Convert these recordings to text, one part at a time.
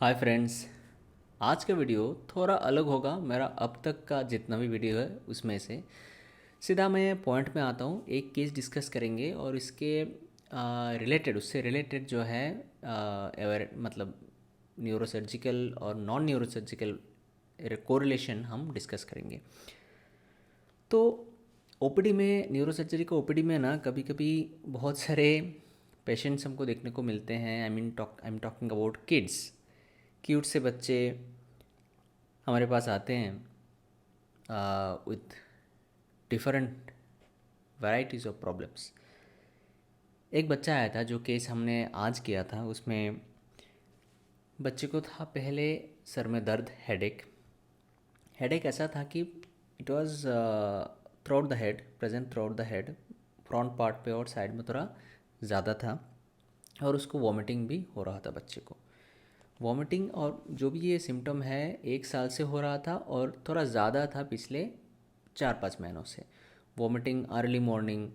Hi friends. आज का video थोड़ा अलग होगा मेरा अब तक का जितना भी वीडियो है उसमें से। सीधा मैं पॉइंट में आता हूँ, एक केस डिस्कस करेंगे और इसके रिलेटेड उससे रिलेटेड जो है मतलब न्यूरोसर्जिकल और नॉन न्यूरोसर्जिकल कोरिलेशन हम डिस्कस करेंगे। तो ओपीडी में, न्यूरोसर्जरी को ओपीडी में ना कभी कभी बहुत सारे पेशेंट्स हमको देखने को मिलते हैं। I am talking about kids. Cute से बच्चे हमारे पास आते हैं with different varieties of problems. एक बच्चा आया था, जो केस हमने आज किया था, उसमें बच्चे को था पहले सर में दर्द, हेडेक। हेडेक ऐसा था कि it was through the head, present through the head, front part पे और साइड में थोड़ा ज़्यादा था। और उसको वॉमिटिंग भी हो रहा था बच्चे को। वॉमिटिंग और जो भी ये सिम्टम है 1 साल से हो रहा था और थोड़ा ज़्यादा था पिछले 4-5 महीनों से। वॉमिटिंग अर्ली मॉर्निंग,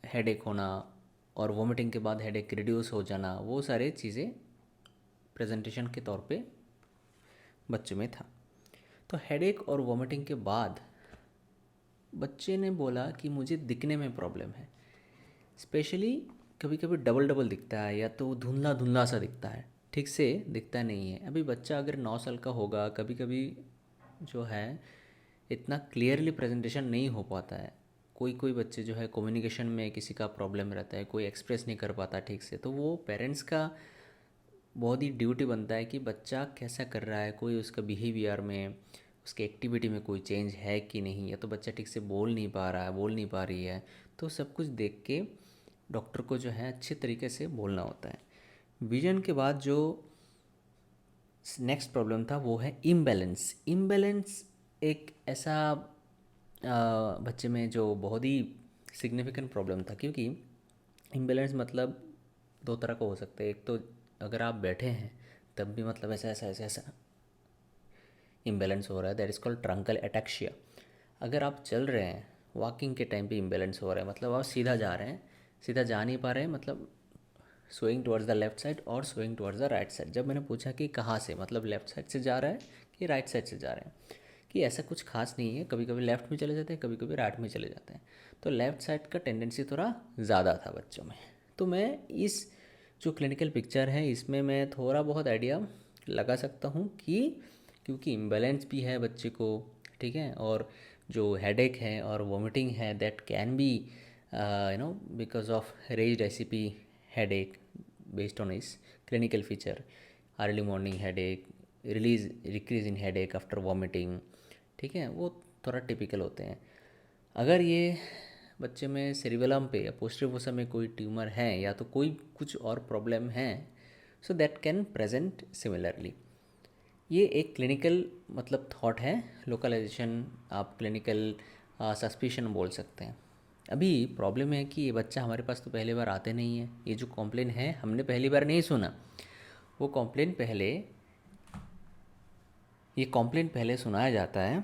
हेडेक होना और वॉमिटिंग के बाद हेडेक रिड्यूस हो जाना, वो सारे चीज़ें प्रेजेंटेशन के तौर पे बच्चे में था। तो हेडेक और वॉमिटिंग के बाद बच्चे ने बोला कि मुझे दिखने में प्रॉब्लम है। स्पेशली कभी कभी डबल डबल दिखता है, या तो धुंधला धुंधला सा दिखता है, ठीक से दिखता नहीं है। अभी बच्चा अगर 9 साल का होगा, कभी कभी जो है इतना क्लियरली प्रेजेंटेशन नहीं हो पाता है। कोई कोई बच्चे जो है कम्युनिकेशन में किसी का प्रॉब्लम रहता है, कोई एक्सप्रेस नहीं कर पाता ठीक से, तो वो पेरेंट्स का बहुत ही ड्यूटी बनता है कि बच्चा कैसा कर रहा है, कोई उसका बिहेवियर में, उसके एक्टिविटी में कोई चेंज है कि नहीं, या तो बच्चा ठीक से बोल नहीं पा रहा है, बोल नहीं पा रही है। तो सब कुछ देख के डॉक्टर को जो है अच्छे तरीके से बोलना होता है। विजन के बाद जो नेक्स्ट प्रॉब्लम था वो है इम्बैलेंस। इम्बैलेंस एक ऐसा बच्चे में जो बहुत ही सिग्निफिकेंट प्रॉब्लम था, क्योंकि इम्बैलेंस मतलब दो तरह का हो सकता है। एक तो अगर आप बैठे हैं तब भी मतलब ऐसा ऐसा ऐसा ऐसा इम्बैलेंस हो रहा है, that is called truncal ataxia. अगर आप चल रहे हैं, वॉकिंग के टाइम पे इम्बैलेंस हो रहा है, मतलब आप सीधा जा रहे हैं, सीधा जा नहीं पा रहे हैं, मतलब swing towards the left side और swing towards the right side. जब मैंने पूछा कि कहाँ से, मतलब लेफ्ट साइड से जा रहा है कि राइट साइड से जा रहे हैं, कि ऐसा कुछ खास नहीं है, कभी कभी लेफ्ट में चले जाते हैं, कभी कभी राइट में चले जाते हैं। तो लेफ्ट साइड का टेंडेंसी थोड़ा ज़्यादा था बच्चों में। तो मैं इस जो क्लिनिकल पिक्चर है इसमें मैं थोड़ा बहुत आइडिया लगा सकता हूँ कि क्योंकि इम्बैलेंस भी है बच्चे को, ठीक है, और जो हेडेक है और वोमिटिंग है, that can be because of raised ACP headache based on its clinical feature, early morning headache, decrease in headache after vomiting, ठीक है, वो थोड़ा टिपिकल होते हैं। अगर ये बच्चे में सेरिबेलम पे या पोस्टीरियर फोसा में कोई ट्यूमर है या तो कोई कुछ और प्रॉब्लम है, so that can present similarly. ये एक क्लिनिकल मतलब थॉट है, लोकलाइजेशन आप क्लिनिकल सस्पिशन बोल सकते हैं। अभी प्रॉब्लम है कि ये बच्चा हमारे पास तो पहली बार आते नहीं है। ये जो कॉम्प्लेन है हमने पहली बार नहीं सुना, वो कॉम्प्लेन पहले, ये कॉम्प्लेन पहले सुनाया जाता है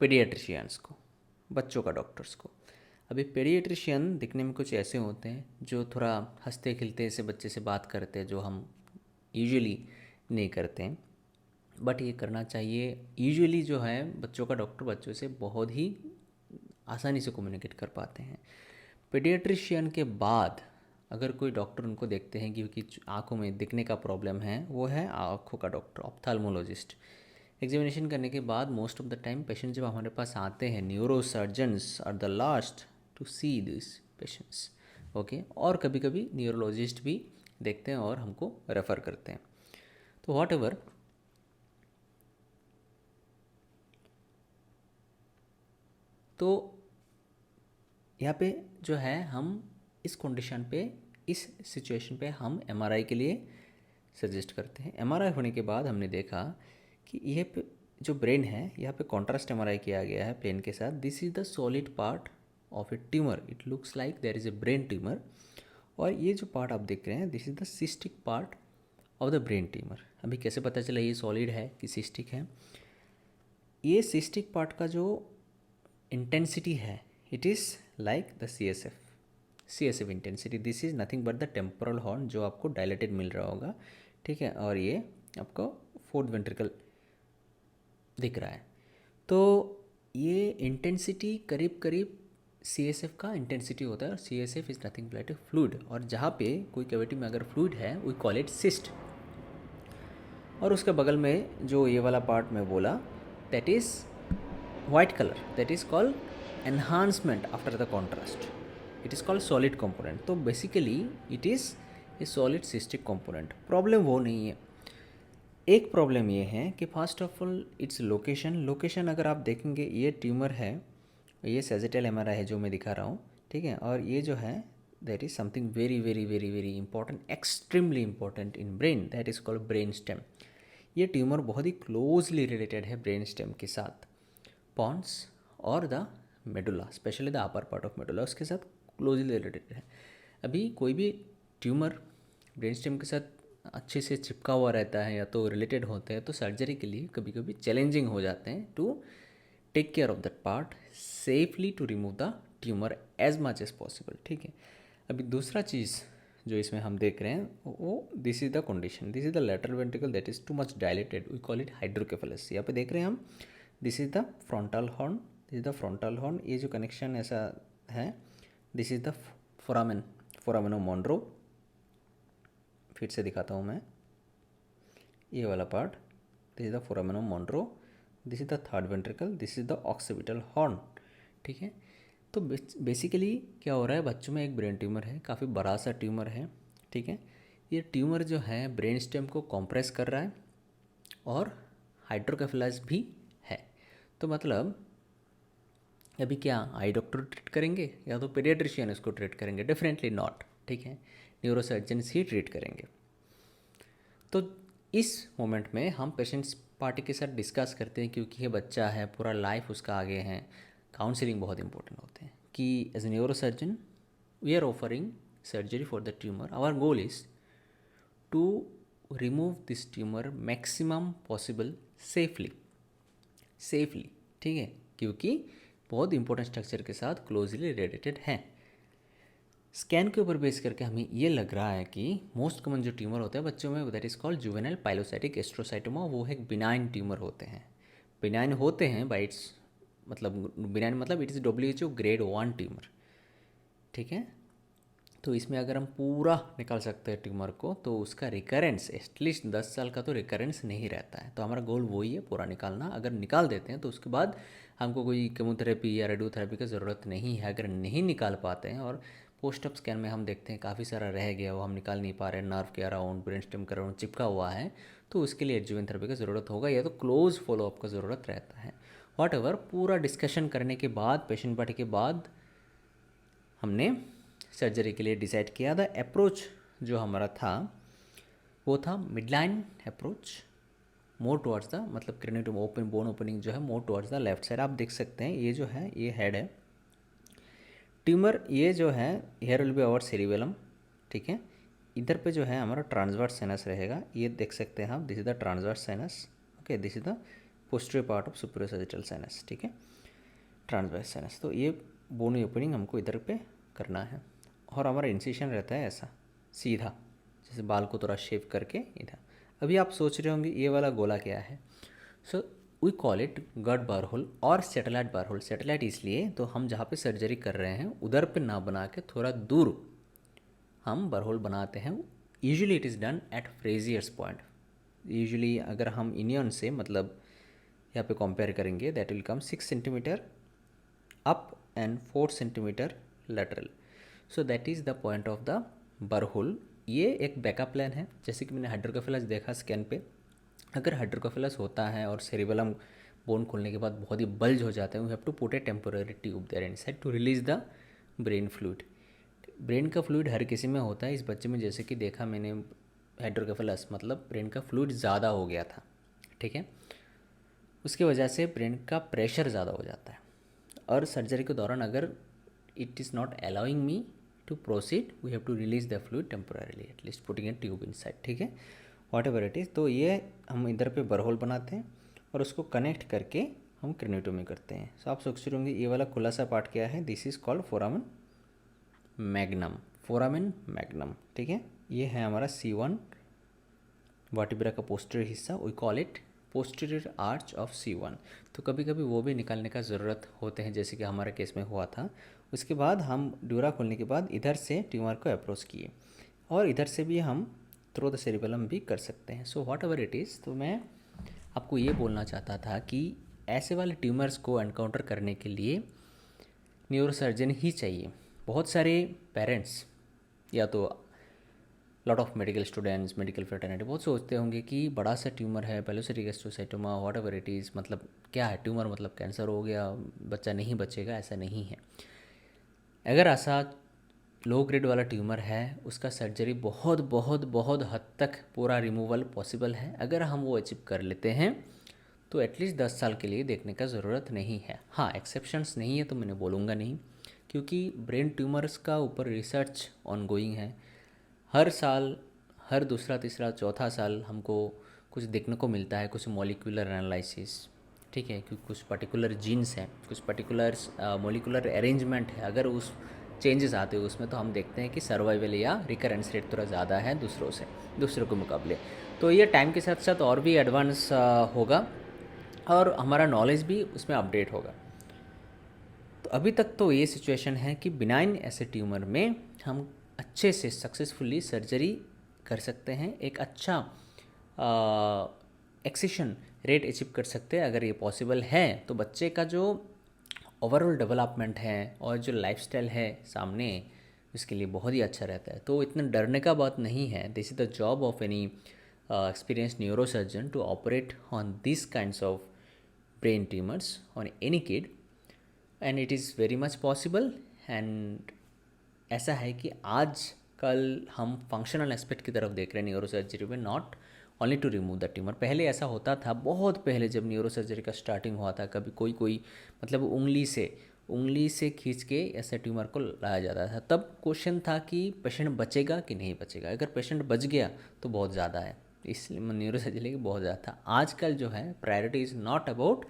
पेडियाट्रिशियंस को, बच्चों का डॉक्टर्स को। अभी पेडियाट्रिशियन दिखने में कुछ ऐसे होते हैं जो थोड़ा हंसते खिलते से बच्चे से बात करते हैं, जो हम यूजुअली नहीं करते हैं, बट ये करना चाहिए। यूजुअली जो है बच्चों का डॉक्टर बच्चों से बहुत ही आसानी से कम्युनिकेट कर पाते हैं। पीडियाट्रिशियन के बाद अगर कोई डॉक्टर उनको देखते हैं क्योंकि आँखों में दिखने का प्रॉब्लम है, वो है आँखों का डॉक्टर, ऑप्थाल्मोलॉजिस्ट। एग्जामिनेशन करने के बाद most of the time patient जब हमारे पास आते हैं, neurosurgeons are the last to see this patients, okay. और कभी कभी न्यूरोलॉजिस्ट भी देखते हैं और हमको रेफ़र करते हैं। तो वॉट एवर, तो यहाँ पे जो है हम इस कंडीशन पे, इस सिचुएशन पे हम एमआरआई के लिए सजेस्ट करते हैं। एमआरआई होने के बाद हमने देखा कि यह जो ब्रेन है, यहाँ पे कॉन्ट्रास्ट एमआरआई किया गया है प्लेन के साथ। This is the solid part of a tumour, it looks like there is a brain tumour. और ये जो पार्ट आप देख रहे हैं, this is the cystic part of the brain tumour. अभी कैसे पता चला ये सॉलिड है कि सिस्टिक है? ये सिस्टिक पार्ट का जो इंटेंसिटी है, it is like the CSF, CSF intensity, this is nothing but the temporal horn जो आपको डायलेटेड मिल रहा होगा, ठीक है, और ये आपको फोर्थ वेंट्रिकल दिख रहा है। तो ये इंटेंसिटी करीब करीब CSF का इंटेंसिटी होता है, और CSF is nothing but A fluid, और जहाँ पे कोई कैविटी में अगर फ्लूइड है वी कॉल इट सिस्ट। और उसके बगल में जो ये वाला पार्ट मैं बोला that is white colour, that is called enhancement after the contrast, it is called solid component. तो basically it is a solid cystic component. Problem वो नहीं है, एक प्रॉब्लम ये है कि first of all its location अगर आप देखेंगे, ये ट्यूमर है, ये सेजिटल MRI है जो मैं दिखा रहा हूँ, ठीक है, और ये जो है that is something very very very very important, extremely important in brain, that is called brain stem. ये ट्यूमर बहुत ही क्लोजली रिलेटेड है ब्रेन स्टेम के साथ, पॉन्स और the medulla, specially the upper part of medulla, उसके साथ closely related है। अभी कोई भी ट्यूमर ब्रेन स्टेम के साथ अच्छे से चिपका हुआ रहता है या तो रिलेटेड होते हैं, तो सर्जरी के लिए कभी कभी चैलेंजिंग हो जाते हैं to take care of that part safely, to remove the tumour as much as possible, ठीक है। अभी दूसरा चीज़ जो इसमें हम देख रहे हैं वो this is the condition, this is the lateral ventricle that is too much dilated, we call it hydrocephalus. यहाँ पे देख रहे हैं हम, this is the frontal horn, this is the frontal horn, ये जो कनेक्शन ऐसा है, this is the foramen Monro. फिर से दिखाता हूँ मैं, ये वाला part, this is the foramen Monro, this is the third ventricle, this is the occipital horn, ठीक है। तो बेसिकली क्या हो रहा है, बच्चों में एक ब्रेन ट्यूमर है, काफ़ी बड़ा सा ट्यूमर है, ठीक है। ये ट्यूमर जो है ब्रेन स्टेम को कॉम्प्रेस कर रहा है और हाइड्रोकेफेलस भी है। तो मतलब अभी क्या आई डॉक्टर ट्रीट करेंगे या तो पीडियाट्रिशियन इसको ट्रीट करेंगे? डेफिनेटली नॉट, ठीक है, न्यूरोसर्जन्स ही ट्रीट करेंगे। तो इस मोमेंट में हम पेशेंट्स पार्टी के साथ डिस्कस करते हैं, क्योंकि ये बच्चा है, पूरा लाइफ उसका आगे है, काउंसलिंग बहुत इंपॉर्टेंट होते हैं कि as a neurosurgeon we are offering surgery for the tumour, our goal is to remove this tumour maximum possible safely, ठीक है, क्योंकि बहुत इंपॉर्टेंट स्ट्रक्चर के साथ क्लोजली रिलेटेड हैं। स्कैन के ऊपर बेस करके हमें ये लग रहा है कि मोस्ट कॉमन जो ट्यूमर होता है बच्चों में दैट इज़ कॉल्ड जुवेनाइल पाइलोसाइटिक एस्ट्रोसाइटोमा, वो एक बिनाइन ट्यूमर होते हैं। बिनाइन होते हैं बाई इट्स मतलब, बिनाइन मतलब it is WHO grade 1 tumour, ठीक है। तो इसमें अगर हम पूरा निकाल सकते हैं ट्यूमर को, तो उसका रिकरेंस एटलीस्ट 10 साल का तो रिकरेंस नहीं रहता है। तो हमारा गोल वही है, पूरा निकालना। अगर निकाल देते हैं तो उसके बाद हमको कोई केमोथेरेपी या रेडियोथेरेपी की ज़रूरत नहीं है। अगर नहीं निकाल पाते हैं और पोस्ट ऑप स्कैन में हम देखते हैं काफ़ी सारा रह गया, वो हम निकाल नहीं पा रहे हैं, नर्व के अराउंड, ब्रेन स्टेम के अराउंड चिपका हुआ है, तो उसके लिए एडजुवेंट थेरेपी की ज़रूरत होगा या तो क्लोज फॉलोअप का ज़रूरत रहता है। व्हाटएवर, पूरा डिस्कशन करने के बाद, पेशेंट पार्टी के बाद, हमने सर्जरी के लिए डिसाइड किया। द अप्रोच जो हमारा था वो था midline approach, more towards the, मतलब क्रेनियम ओपन बोन ओपनिंग जो है more towards the left side. आप देख सकते हैं ये जो है ये हेड है ट्यूमर, ये जो है here will be our cerebellum, ठीक है। इधर पे जो है हमारा ट्रांसवर्स साइनस रहेगा, ये देख सकते हैं आप, this is the transverse sinus, okay, this is the posterior part of superior sagittal sinus, ठीक है, ट्रांसवर्स साइनस। तो ये बोन ओपनिंग हमको इधर पे करना है, और हमारा इंसिशन रहता है ऐसा सीधा, जैसे बाल को थोड़ा शेप करके इधर। अभी आप सोच रहे होंगे ये वाला गोला क्या है, सो वी कॉल इट गट बार होल और सैटेलाइट बार होल। सैटेलाइट इसलिए तो हम जहाँ पे सर्जरी कर रहे हैं उधर पे ना बना के थोड़ा दूर हम बार होल बनाते हैं। Usually it is done at Frazier's point. Usually अगर हम इनियन से मतलब यहाँ पे कंपेयर करेंगे, that will come 6 centimetre up and 4 centimetre lateral, so that is the point of the burr hole. ये एक बैकअप प्लान है, जैसे कि मैंने हाइड्रोकेफेलस देखा स्कैन पे, अगर हाइड्रोकेफेलस होता है और सेरिबेलम बोन खोलने के बाद बहुत ही बल्ज हो जाता है, we have to put a temporary tube there inside to release the brain fluid. Brain का फ्लूइड हर किसी में होता है, इस बच्चे में जैसे कि देखा मैंने हाइड्रोकेफेलस मतलब ब्रेन का फ्लूइड ज़्यादा हो गया था, ठीक है, उसकी वजह से ब्रेन का प्रेशर ज़्यादा हो जाता है। और सर्जरी के दौरान अगर it is not allowing me to proceed, we have to release the fluid temporarily, at least putting a tube inside, ठीक है, वॉट एवर इट इज़। तो ये हम इधर पे बरहोल बनाते हैं और उसको कनेक्ट करके हम क्रेनियोटोमी करते हैं। सो आप सोच रहे होंगे ये वाला खुला सा पार्ट क्या है, this is called फोरामन magnum, foramen magnum, ठीक है। ये है हमारा C1 वर्टिब्रा का पोस्टीरियर हिस्सा, we call it posterior arch of C1। तो कभी कभी वो भी निकालने का ज़रूरत होते हैं, जैसे कि हमारे केस में हुआ था। उसके बाद हम ड्यूरा खोलने के बाद इधर से ट्यूमर को अप्रोच किए, और इधर से भी हम थ्रू द सेरिबेलम भी कर सकते हैं। So what ever it is, तो मैं आपको ये बोलना चाहता था कि ऐसे वाले ट्यूमर्स को एनकाउंटर करने के लिए न्यूरोसर्जन ही चाहिए। बहुत सारे पेरेंट्स या तो lot of medical students, medical fraternity बहुत सोचते होंगे कि बड़ा सा ट्यूमर है, पेलोसिटिक एस्ट्रोसाइटोमा, व्हाट एवर इट इज़, मतलब क्या है ट्यूमर, मतलब कैंसर हो गया, बच्चा नहीं बचेगा, ऐसा नहीं है। अगर ऐसा लो ग्रेड वाला ट्यूमर है, उसका सर्जरी बहुत बहुत बहुत हद तक पूरा रिमूवल पॉसिबल है। अगर हम वो अचीव कर लेते हैं तो एटलीस्ट 10 साल के लिए देखने का ज़रूरत नहीं है। हाँ, एक्सेप्शंस नहीं है तो मैंने बोलूँगा नहीं, क्योंकि ब्रेन ट्यूमर्स का ऊपर रिसर्च ऑनगोइंग है। हर साल, हर दूसरा तीसरा चौथा साल हमको कुछ देखने को मिलता है, कुछ मॉलिक्यूलर एनालिसिस, ठीक है, क्योंकि कुछ पर्टिकुलर जीन्स हैं, कुछ पर्टिकुलर मॉलिक्यूलर अरेंजमेंट है, अगर उस चेंजेस आते हैं उसमें, तो हम देखते हैं कि सर्वाइवल या रिकरेंस रेट थोड़ा ज़्यादा है दूसरों के मुकाबले। तो ये टाइम के साथ साथ और भी एडवांस होगा, और हमारा नॉलेज भी उसमें अपडेट होगा। तो अभी तक तो ये सिचुएशन है कि बिनाइन ऐसे ट्यूमर में हम अच्छे से सक्सेसफुली सर्जरी कर सकते हैं, एक अच्छा एक्सिशन रेट अचीव कर सकते हैं। अगर ये पॉसिबल है तो बच्चे का जो ओवरऑल डेवलपमेंट है और जो लाइफस्टाइल है सामने, इसके लिए बहुत ही अच्छा रहता है। तो इतना डरने का बात नहीं है। This is the job of any experienced neurosurgeon to operate on these kinds of brain tumors on any kid, and it is very much possible। and ऐसा है कि आज कल हम फंक्शनल एस्पेक्ट की तरफ देख रहे हैं न्यूरो सर्जरी में, not only to remove the tumour. पहले ऐसा होता था, बहुत पहले जब न्यूरो सर्जरी का स्टार्टिंग हुआ था, कभी कोई मतलब उंगली से खींच के ऐसे ट्यूमर को लाया जाता था। तब क्वेश्चन था कि पेशेंट बचेगा कि नहीं बचेगा। अगर पेशेंट बच गया तो बहुत ज़्यादा है, इसलिए न्यूरो सर्जरी की बहुत ज़्यादा था। आजकल जो है priority is not about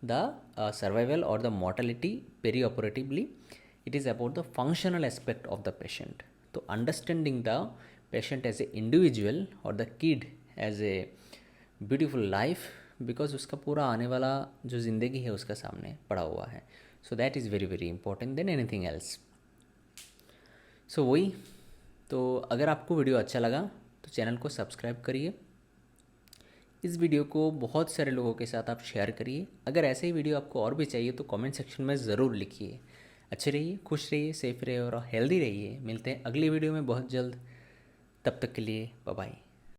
the survival और the mortality perioperatively, it is about the functional aspect of the patient। तो understanding the patient as a individual or the kid as a beautiful life, because उसका पूरा आने वाला जो ज़िंदगी है उसका सामने पड़ा हुआ है। so that is very very important than anything else। so वही, तो अगर आपको वीडियो अच्छा लगा तो चैनल को सब्सक्राइब करिए, इस वीडियो को बहुत सारे लोगों के साथ आप शेयर करिए। अगर ऐसे ही वीडियो आपको और भी चाहिए तो कमेंट सेक्शन में ज़रूर लिखिए। अच्छे रहिए, खुश रहिए, सेफ रहिए और हेल्दी रहिए। मिलते हैं अगली वीडियो में बहुत जल्द। तब तक के लिए बाय बाय।